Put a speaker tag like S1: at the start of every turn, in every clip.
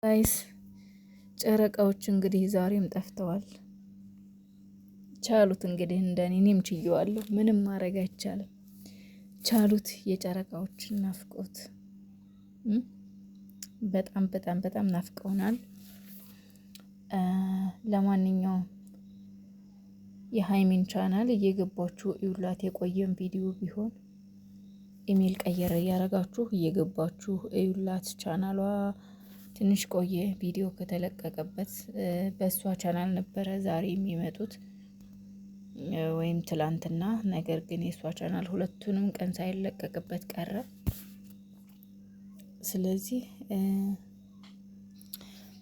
S1: ጋይስ ጨረቃዎች እንግዲህ ዛሬም ጠፍተዋል። ቻሉት እንግዲህ እንደኔ እኔም ችየዋለሁ። ምንም ማድረግ አይቻልም። ቻሉት የጨረቃዎችን ናፍቆት በጣም በጣም በጣም ናፍቀውናል። ለማንኛውም የሃይሚን ቻናል እየገባችሁ እዩላት። የቆየም ቪዲዮ ቢሆን ኢሜል ቀየረ እያረጋችሁ እየገባችሁ እዩላት። ቻናሏ ትንሽ ቆየ ቪዲዮ ከተለቀቀበት። በእሷ ቻናል ነበረ ዛሬ የሚመጡት ወይም ትላንትና። ነገር ግን የእሷ ቻናል ሁለቱንም ቀን ሳይለቀቅበት ቀረ።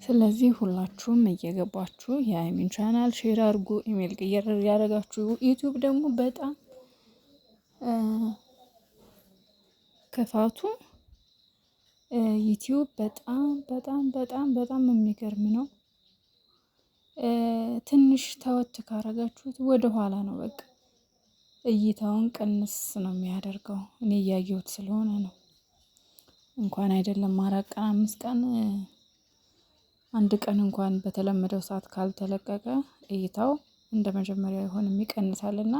S1: ስለዚህ ሁላችሁም እየገባችሁ የሃይሚን ቻናል ሼር አድርጉ፣ ኢሜል ቀየረ እያረጋችሁ። ዩቲዩብ ደግሞ በጣም ክፋቱ ዩቲዩብ በጣም በጣም በጣም በጣም የሚገርም ነው። ትንሽ ተወት ካረጋችሁት ወደ ኋላ ነው በቃ እይታውን ቅንስ ነው የሚያደርገው። እኔ እያየሁት ስለሆነ ነው። እንኳን አይደለም 4 ቀን 5 ቀን 1 ቀን እንኳን በተለመደው ሰዓት ካልተለቀቀ እይታው እንደ መጀመሪያው አይሆንም፣ ይቀንሳልና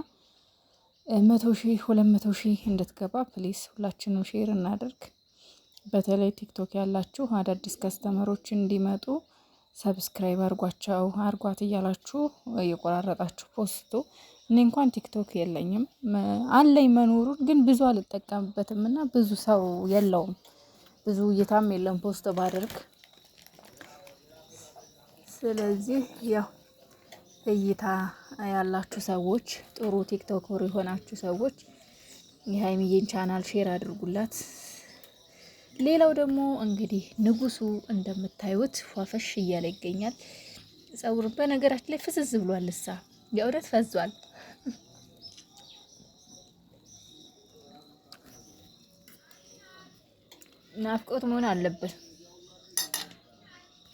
S1: 100,000 200,000 እንድትገባ ፕሊስ ሁላችንም ሼር እናድርግ። በተለይ ቲክቶክ ያላችሁ አዳዲስ ከስተመሮች እንዲመጡ ሰብስክራይብ አርጓቸው አርጓት እያላችሁ እየቆራረጣችሁ ፖስቱ። እኔ እንኳን ቲክቶክ የለኝም፣ አለኝ መኖሩን ግን ብዙ አልጠቀምበትም እና ብዙ ሰው የለውም፣ ብዙ እይታም የለም ፖስት ባደርግ። ስለዚህ ያው እይታ ያላችሁ ሰዎች፣ ጥሩ ቲክቶከር የሆናችሁ ሰዎች የሃይሚዬን ቻናል ሼር አድርጉላት። ሌላው ደግሞ እንግዲህ ንጉሱ እንደምታዩት ፏፈሽ እያለ ይገኛል። ጸጉር በነገራችን ላይ ፍዝዝ ብሏል። እሳ የእውነት ፈዟል። ናፍቆት መሆን አለበት።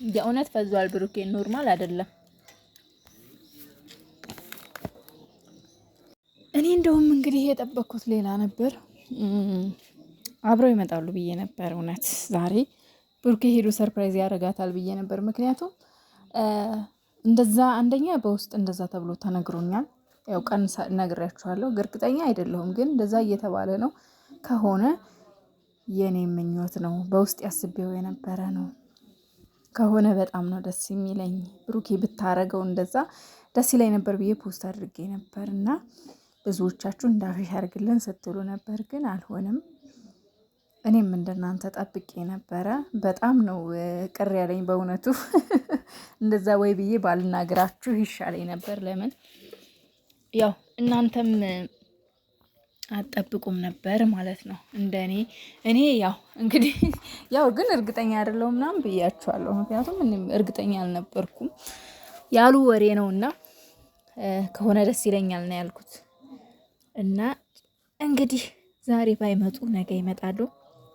S1: የእውነት ፈዟል። ብሩኬ ኖርማል አይደለም። እኔ እንደውም እንግዲህ የጠበቅኩት ሌላ ነበር። አብረው ይመጣሉ ብዬ ነበር። እውነት ዛሬ ብሩኬ ሄዶ ሰርፕራይዝ ያደርጋታል ብዬ ነበር። ምክንያቱም እንደዛ አንደኛ በውስጥ እንደዛ ተብሎ ተነግሮኛል። ያው ቀን ነግሬያችኋለሁ፣ እርግጠኛ አይደለሁም ግን እንደዛ እየተባለ ነው። ከሆነ የኔ ምኞት ነው፣ በውስጥ ያስቤው የነበረ ነው። ከሆነ በጣም ነው ደስ የሚለኝ። ብሩኬ ብታረገው እንደዛ ደስ ይለኝ ነበር ብዬ ፖስት አድርጌ ነበር እና ብዙዎቻችሁ እንዳፍሽ ያርግልን ስትሉ ነበር፣ ግን አልሆነም። እኔም እንደናንተ ጠብቄ ነበረ። በጣም ነው ቅር ያለኝ በእውነቱ። እንደዛ ወይ ብዬ ባልናግራችሁ ይሻለኝ ነበር። ለምን ያው እናንተም አትጠብቁም ነበር ማለት ነው እንደኔ። እኔ ያው እንግዲህ ያው ግን እርግጠኛ አይደለሁም ምናምን ብያችኋለሁ። ምክንያቱም እኔም እርግጠኛ አልነበርኩም። ያሉ ወሬ ነውና ከሆነ ደስ ይለኛል ነው ያልኩት። እና እንግዲህ ዛሬ ባይመጡ ነገ ይመጣሉ።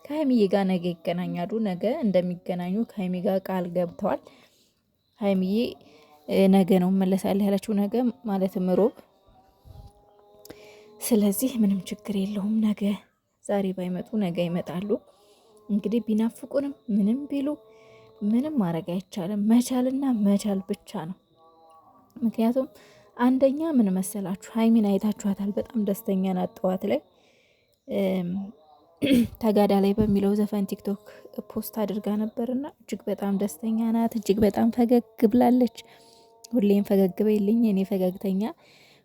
S1: ከሀይሚዬ ጋር ነገ ይገናኛሉ። ነገ እንደሚገናኙ ከሀይሚ ጋር ቃል ገብተዋል። ሀይሚዬ ነገ ነው መለሳለሁ ያለችው፣ ነገ ማለትም ሮብ። ስለዚህ ምንም ችግር የለውም። ነገ ዛሬ ባይመጡ ነገ ይመጣሉ። እንግዲህ ቢናፍቁንም ምንም ቢሉ ምንም ማድረግ አይቻልም። መቻልና መቻል ብቻ ነው። ምክንያቱም አንደኛ ምን መሰላችሁ፣ ሀይሚን አይታችኋታል። በጣም ደስተኛ ናት። ጠዋት ላይ ተጋዳ ላይ በሚለው ዘፈን ቲክቶክ ፖስት አድርጋ ነበርና እጅግ በጣም ደስተኛ ናት። እጅግ በጣም ፈገግ ብላለች። ሁሌም ፈገግ በይልኝ እኔ ፈገግተኛ፣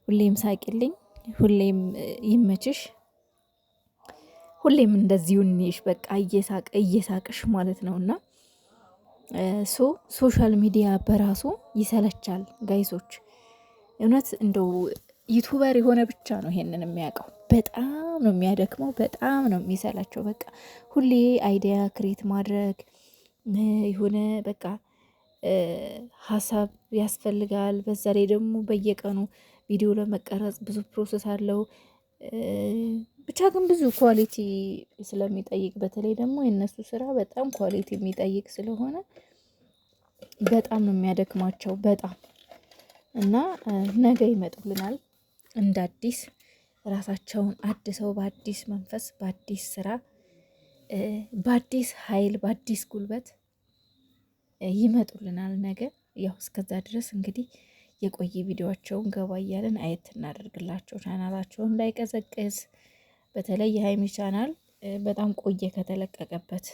S1: ሁሌም ሳቂልኝ፣ ሁሌም ይመችሽ፣ ሁሌም እንደዚሁ እንይሽ፣ በቃ እየሳቅሽ ማለት ነውና ሶሻል ሚዲያ በራሱ ይሰለቻል ጋይሶች። እውነት እንደው ዩቱበር የሆነ ብቻ ነው ይሄንን የሚያውቀው። በጣም ነው የሚያደክመው፣ በጣም ነው የሚሰላቸው። በቃ ሁሌ አይዲያ ክሬት ማድረግ የሆነ በቃ ሀሳብ ያስፈልጋል። በዛ ላይ ደግሞ በየቀኑ ቪዲዮ ለመቀረጽ ብዙ ፕሮሰስ አለው። ብቻ ግን ብዙ ኳሊቲ ስለሚጠይቅ፣ በተለይ ደግሞ የእነሱ ስራ በጣም ኳሊቲ የሚጠይቅ ስለሆነ በጣም ነው የሚያደክማቸው በጣም። እና ነገ ይመጡልናል እንደ አዲስ ራሳቸውን አድሰው በአዲስ መንፈስ፣ በአዲስ ስራ፣ በአዲስ ኃይል፣ በአዲስ ጉልበት ይመጡልናል ነገ። ያው እስከዛ ድረስ እንግዲህ የቆየ ቪዲዮቸውን ገባ እያለን አየት እናደርግላቸው፣ ቻናላቸው እንዳይቀዘቅዝ። በተለይ የሀይሚ ቻናል በጣም ቆየ ከተለቀቀበት።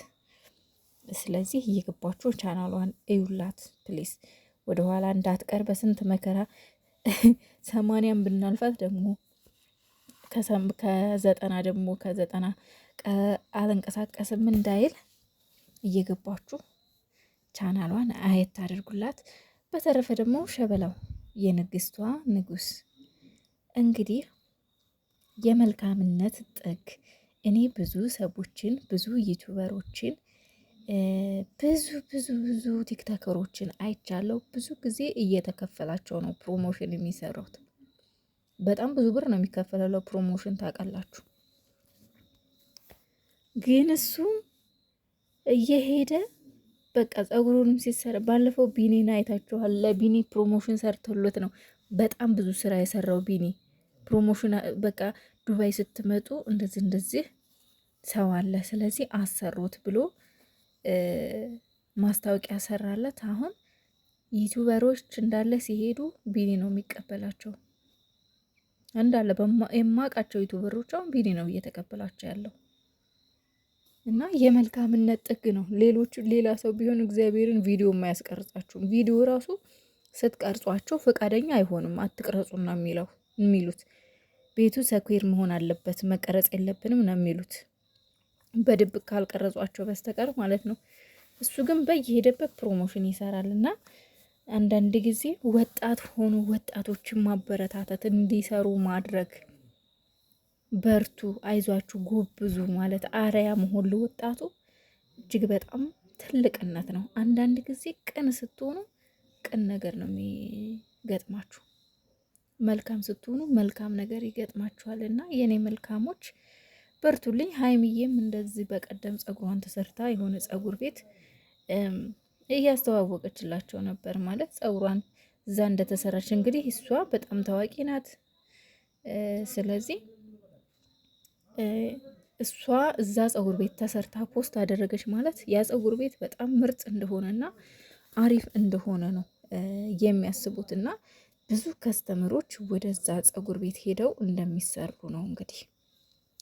S1: ስለዚህ እየገባችሁ ቻናሏን እዩላት ፕሊስ፣ ወደኋላ እንዳትቀር በስንት መከራ 80 ብናልፋት ደግሞ ከዘጠና ደግሞ ከዘጠና አልንቀሳቀስም እንዳይል እየገባችሁ ቻናሏን አየት አድርጉላት። በተረፈ ደግሞ ሸበላው የንግስቷ ንጉስ እንግዲህ የመልካምነት ጥግ እኔ ብዙ ሰዎችን ብዙ ዩቱበሮችን ብዙ ቲክቶከሮችን አይቻለሁ። ብዙ ጊዜ እየተከፈላቸው ነው ፕሮሞሽን የሚሰሩት። በጣም ብዙ ብር ነው የሚከፈለው ለፕሮሞሽን ታውቃላችሁ። ግን እሱ እየሄደ በቃ ጸጉሩንም ሲሰራ ባለፈው ቢኒን አይታችኋል። ለቢኒ ፕሮሞሽን ሰርቶለት ነው በጣም ብዙ ስራ የሰራው ቢኒ። ፕሮሞሽን በቃ ዱባይ ስትመጡ እንደዚህ ሰው አለ፣ ስለዚህ አሰሩት ብሎ ማስታወቂያ ሰራለት። አሁን ዩቱበሮች እንዳለ ሲሄዱ ቢኒ ነው የሚቀበላቸው እንዳለ። የማውቃቸው ዩቱበሮች አሁን ቢኒ ነው እየተቀበላቸው ያለው እና የመልካምነት ጥግ ነው። ሌላ ሰው ቢሆን እግዚአብሔርን ቪዲዮ የማያስቀርጻችሁም። ቪዲዮ ራሱ ስትቀርጿቸው ፈቃደኛ አይሆንም። አትቅረጹና የሚሉት ቤቱ ሰኩር መሆን አለበት መቀረጽ የለብንም ነው የሚሉት፣ በድብቅ ካልቀረጿቸው በስተቀር ማለት ነው። እሱ ግን በየሄደበት ፕሮሞሽን ይሰራል። እና አንዳንድ ጊዜ ወጣት ሆኑ ወጣቶችን ማበረታታት፣ እንዲሰሩ ማድረግ፣ በርቱ፣ አይዟችሁ፣ ጎብዙ ማለት አርአያ መሆን ለወጣቱ እጅግ በጣም ትልቅነት ነው። አንዳንድ ጊዜ ቅን ስትሆኑ ቅን ነገር ነው የሚገጥማችሁ፣ መልካም ስትሆኑ መልካም ነገር ይገጥማችኋል። እና የኔ መልካሞች በርቱልኝ። ሀይሚዬም እንደዚህ በቀደም ጸጉሯን ተሰርታ የሆነ ጸጉር ቤት እያስተዋወቀችላቸው ነበር። ማለት ጸጉሯን እዛ እንደተሰራች እንግዲህ እሷ በጣም ታዋቂ ናት። ስለዚህ እሷ እዛ ጸጉር ቤት ተሰርታ ፖስት አደረገች ማለት ያ ጸጉር ቤት በጣም ምርጥ እንደሆነና አሪፍ እንደሆነ ነው የሚያስቡት። እና ብዙ ከስተመሮች ወደዛ ጸጉር ቤት ሄደው እንደሚሰሩ ነው እንግዲህ።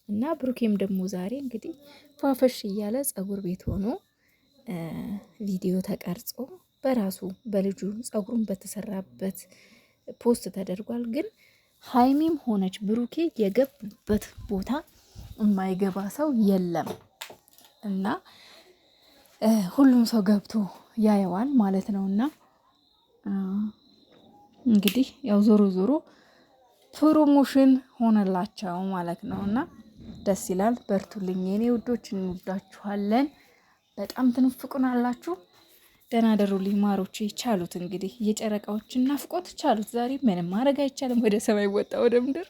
S1: እና ብሩኬም ደግሞ ዛሬ እንግዲህ ፏፈሽ እያለ ጸጉር ቤት ሆኖ ቪዲዮ ተቀርጾ በራሱ በልጁ ጸጉሩን በተሰራበት ፖስት ተደርጓል። ግን ሀይሚም ሆነች ብሩኬ የገቡበት ቦታ የማይገባ ሰው የለም እና ሁሉም ሰው ገብቶ ያየዋል ማለት ነው። እና እንግዲህ ያው ዞሮ ፕሮሞሽን ሆነላቸው ማለት ነው። እና ደስ ይላል። በርቱልኝ የኔ ውዶች፣ እንወዳችኋለን። በጣም ትንፍቁን አላችሁ። ደህና ደሩልኝ ማሮቼ። ቻሉት እንግዲህ የጨረቃዎችን ናፍቆት ቻሉት። ዛሬ ምንም ማድረግ አይቻልም። ወደ ሰማይ ወጣ ወደ ምድር